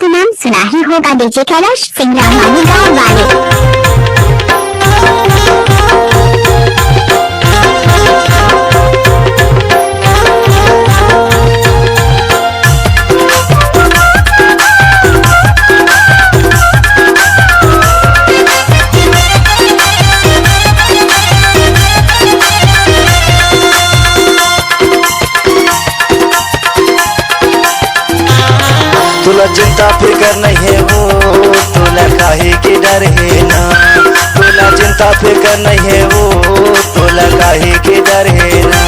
तो नाम सुना ही होगा डीजे कैलाश सिंह रामानी गाँव वाले। तुला चिंता फिकर नहीं है वो, तुला काहे की डर है ना। तुला चिंता फिकर नहीं है वो, तुला काहे की डर है ना।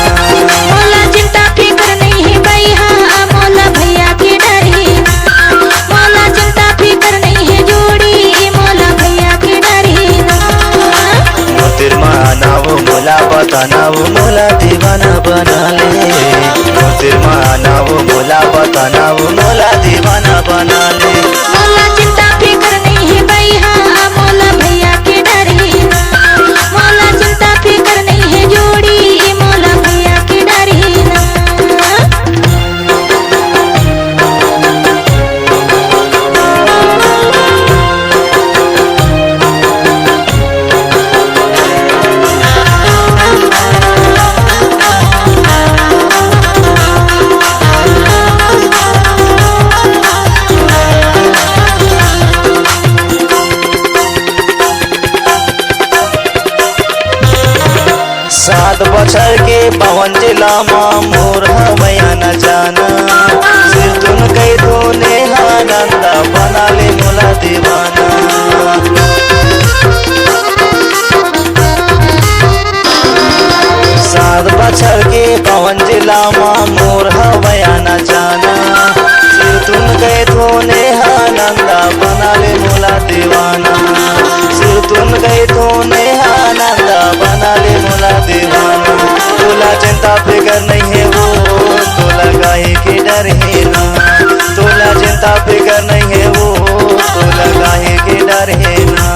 मोला चिंता फिकर नहीं है भैया, मोला भैया की डर है ना। मोला चिंता फिकर नहीं है जोड़ी, मोला भैया की डर है ना। मोतिर माना वो मोला बताना वो मोला दीवाना बना ले। मोतिर माना वो मोला बताना वो मोला दीवाना बना ले। मोला चिंता फिकर नहीं है भैया, मोला भैया की डर है ना। मोला चिंता फिकर नहीं है जोड़ी, मोला भैया की डर है ना। सात बछर के पवन जिला माँ मोर हवैया न जाना। सिर तुन कई धोने आनंदा बना ले मोला दीवाना। सात बछर के पवन जिला माँ मोर हवैया न जाना। सिर तुन कई धोने आनंदा बना ले मोला दीवाना। सिर तुन कई धोने आनंदा बना ले मोला दीवाना। तोला चिंता फिकर नहीं है वो, तोला काहे की डर है ना। तोला चिंता फिकर नहीं है वो, तोला काहे की डर है ना।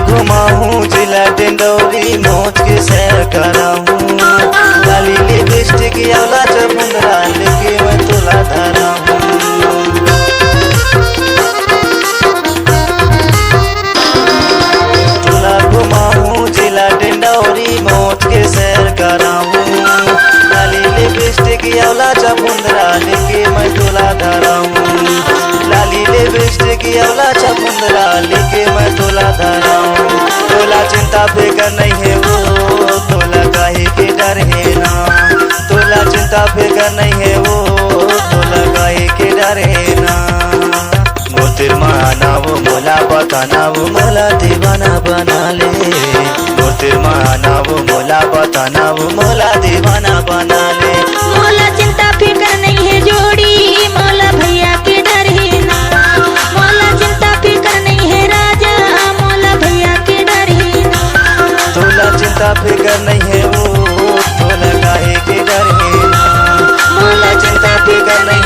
घुमाऊं जिला डिंडौरी मौज के सैर कराऊं। लाली लिपस्टिक अवला चमुंदरा लेके मैं तुला धराऊं। तुला घुमाऊं जिला डिंडौरी मौज के सैर कराऊं। लाली लिपस्टिक अवला चमुंदरा लेके मैं तुला धराऊं। लाली लिपस्टिक अवला चमुंदरा लेके मैं तुला धराऊं। तोला चिंता फिकर नहीं है वो, तोला काहे की डर है ना। तोला चिंता फिकर नहीं है वो, तोला काहे की डर है ना। मोतिर माना वो मोला बताना वो मोला दीवाना बना ले। मोतिर माना वो मोला बताना वो मोला दीवाना बना ले। मोला चिंता फिकर नहीं है जोड़ी, मोला भैया की डर है ना। मोला चिंता फिकर नहीं है राजा, मोला भैया की डर है ना। तोला चिंता फिकर नहीं है वो, तोला काहे की डर है ना। नहीं